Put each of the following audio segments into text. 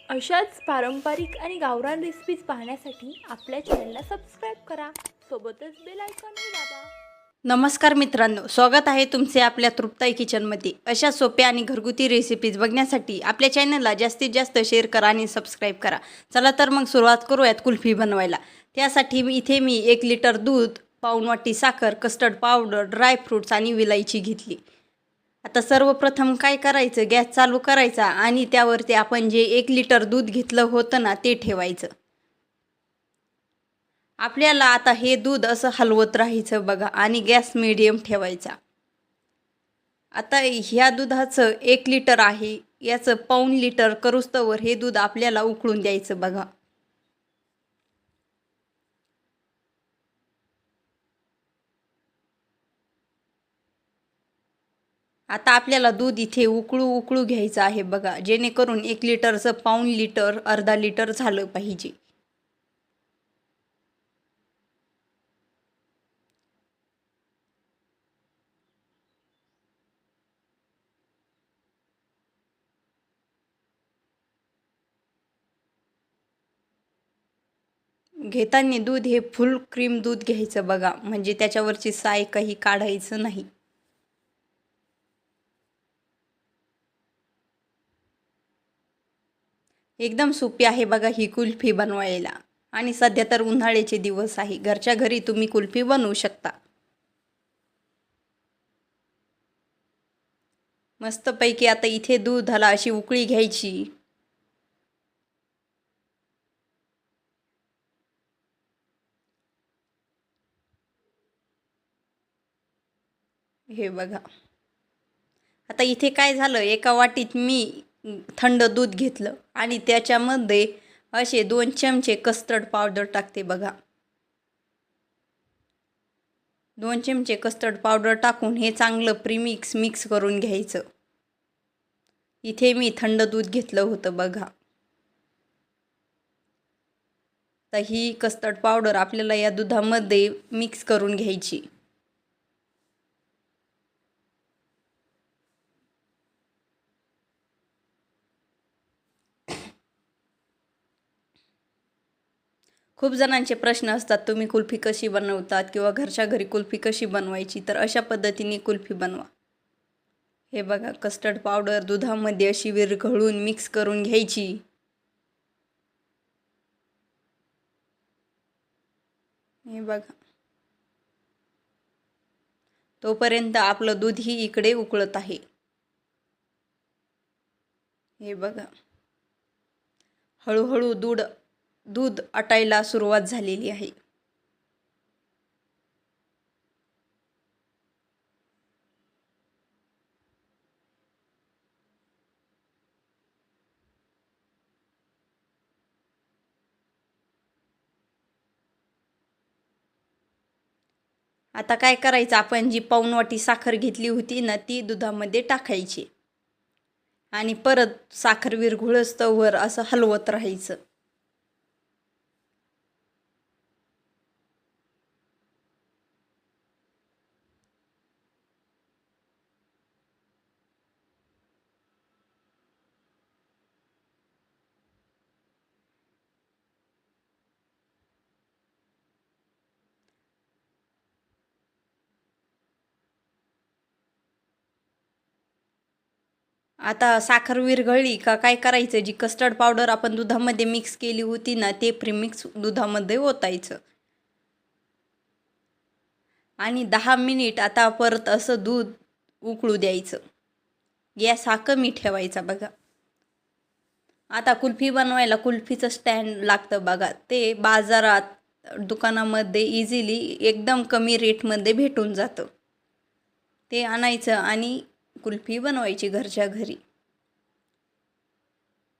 अशाच पारंपरिक आणि गावरान रेसिपीज पाहण्यासाठी आपल्या चॅनलला सबस्क्राईब करा, सोबतच बेल आयकॉनही दाबा. नमस्कार मित्रांनो, स्वागत आहे तुमचे आपल्या तृप्ताई किचनमध्ये. अशा सोप्या आणि घरगुती रेसिपीज बघण्यासाठी आपल्या चॅनलला जास्तीत जास्त शेअर करा आणि सबस्क्राईब करा. चला तर मग सुरुवात करूयात कुल्फी बनवायला. त्यासाठी इथे मी 1 लिटर दूध, पाऊण वाटी साखर, कस्टर्ड पावडर, ड्रायफ्रूट्स आणि विलायची घेतली. आता सर्वप्रथम काय करायचं, गॅस चालू करायचा आणि त्यावरती आपण जे 1 लिटर दूध घेतलं होतं ना ते ठेवायचं. आपल्याला आता हे दूध असं हलवत राहायचं बघा आणि गॅस मीडियम ठेवायचा. आता ह्या दुधाचं 1 लिटर आहे, याचं पाऊण लिटर करूस्तवर हे दूध आपल्याला उकळून द्यायचं बघा. आता आपल्याला दूध इथे उकळू घ्यायचं आहे बघा, जेणेकरून 1 लिटरचं पाऊण लिटर अर्धा लिटर झालं पाहिजे. घेताना दूध हे फुल क्रीम दूध घ्यायचं बघा, म्हणजे त्याच्यावरची साय काही काढायचं नाही. एकदम सोपी आहे बघा ही कुल्फी बनवायला. आणि सध्या तर उन्हाळ्याचे दिवस आहे, घरच्या घरी तुम्ही कुल्फी बनवू शकता. मस्तपैकी आता इथे दुधाला अशी उकळी घ्यायची. हे बघा, आता इथे काय झालं, एका वाटीत मी थंड दूध घेतलं आणि त्याच्यामध्ये असे 2 चमचे कस्टर्ड पावडर टाकते बघा. 2 चमचे कस्टर्ड पावडर टाकून हे चांगलं मिक्स करून घ्यायचं. इथे मी थंड दूध घेतलं होतं बघा. तर ही कस्टर्ड पावडर आपल्याला या दुधामध्ये मिक्स करून घ्यायची. खूप जणांचे प्रश्न असतात, तुम्ही कुल्फी कशी बनवतात किंवा घरच्या घरी कुल्फी कशी बनवायची. तर अशा पद्धतीने कुल्फी बनवा. हे बघा, कस्टर्ड पावडर दुधामध्ये अशी विरघळून मिक्स करून घ्यायची. हे बघा, तोपर्यंत आपलं दूध ही इकडे उकळत आहे. हे बघा, हळूहळू दूध आटायला सुरुवात झालेली आहे. आता काय करायचं, आपण जी पाऊण वाटी साखर घेतली होती ना ती दुधामध्ये टाकायची आणि परत साखर विरघळस्तवर असं हलवत राहायचं. आता साखर विरघळली का काय करायचं, जी कस्टर्ड पावडर आपण दुधामध्ये मिक्स केली होती ना ते प्रीमिक्स दुधामध्ये ओतायचं आणि 10 मिनिट आता परत असं दूध उकळू द्यायचं. गॅस हा कमी ठेवायचा बघा. आता कुल्फी बनवायला कुल्फीचं स्टँड लागतं बघा, ते बाजारात दुकानामध्ये इझिली एकदम कमी रेटमध्ये भेटून जातं. ते आणायचं आणि कुल्फी बनवायची घरच्या घरी.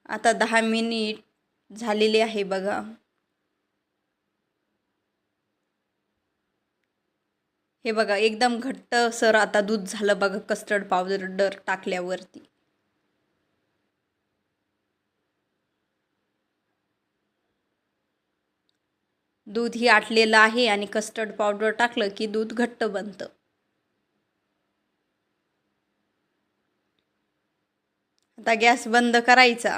आता 10 मिनिट झालेले आहे बघा. हे बघा, एकदम घट्टसर आता दूध झालं बघा कस्टर्ड पावडर टाकल्यावरती. दूध ही आटलेलं आहे आणि कस्टर्ड पावडर टाकलं की दूध घट्ट बनतं. आता गॅस बंद करायचा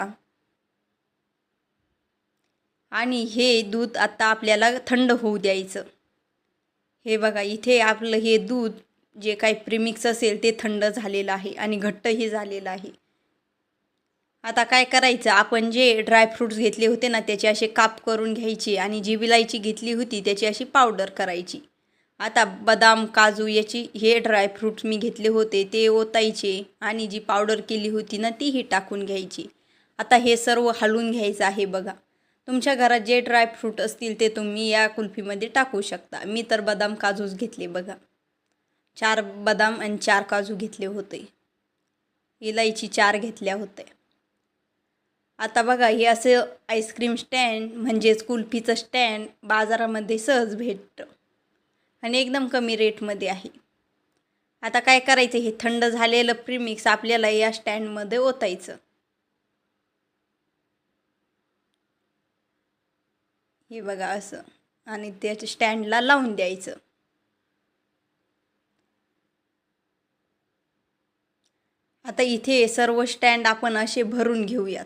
आणि हे दूध आता आपल्याला थंड होऊ द्यायचं. हे बघा इथे आपलं हे दूध जे काही प्रीमिक्स असेल ते थंड झालेलं आहे आणि घट्टही झालेलं आहे. आता काय करायचं, आपण जे ड्रायफ्रूट्स घेतले होते ना त्याचे असे काप करून घ्यायचे आणि जी विलायची घेतली होती त्याची अशी पावडर करायची. आता बदाम काजू याची हे ड्रायफ्रूट्स मी घेतले होते ते ओतायचे आणि जी पावडर केली होती ना तीही टाकून घ्यायची. आता हे सर्व हलवून घ्यायचं आहे. बघा तुमच्या घरात जे ड्रायफ्रूट असतील ते तुम्ही या कुल्फीमध्ये टाकू शकता. मी तर बदाम काजूच घेतले. बघा 4 बदाम आणि 4 काजू घेतले होते. इलायची 4 घेतल्या होत्या. आता बघा हे असं आईस्क्रीम स्टँड म्हणजेच कुल्फीचं स्टँड बाजारामध्ये सहज भेटतं आणि एकदम कमी रेटमध्ये आहे. आता काय करायचं, हे थंड झालेलं प्रीमिक्स आपल्याला या स्टँडमध्ये ओतायचं. हे बघा असं आणि त्याच्या स्टँडला लावून द्यायचं. आता इथे सर्व स्टँड आपण असे भरून घेऊयात.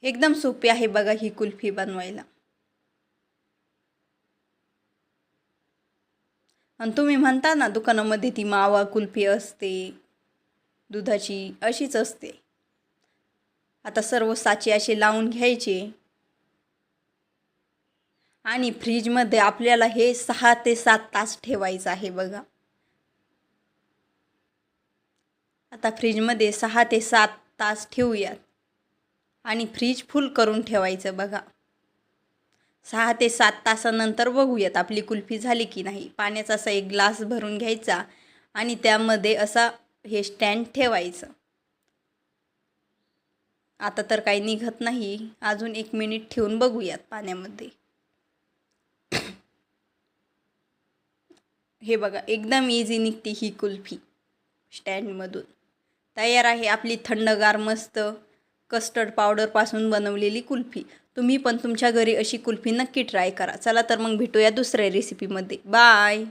एकदम सोपी आहे बघा ही कुल्फी बनवायला. आणि तुम्ही म्हणता ना दुकानामध्ये ती मावा कुल्फी असते दुधाची, अशीच असते. आता सर्व साचे असे लावून घ्यायचे आणि फ्रीजमध्ये आपल्याला हे 6 ते 7 तास ठेवायचं आहे. बघा आता फ्रीजमध्ये 6 ते 7 तास ठेवूयात आणि फ्रीज फुल करून ठेवायचं. बघा 6 ते 7 तासानंतर बघूयात आपली कुल्फी झाली की नाही. पाण्याचा असा एक ग्लास भरून घ्यायचा आणि त्यामध्ये असा हे स्टँड ठेवायचं. आता तर काही निघत नाही, अजून 1 मिनिट ठेवून बघूयात पाण्यामध्ये. हे बघा एकदम इझी निघते ही कुल्फी स्टँडमधून. तयार आहे आपली थंडगार मस्त कस्टर्ड पावडरपासून बनवलेली कुल्फी. तुम्ही पण तुमच्या घरी अशी कुल्फी नक्की ट्राय करा. चला तर मग भेटूया दुसऱ्या रेसिपीमध्ये. बाय.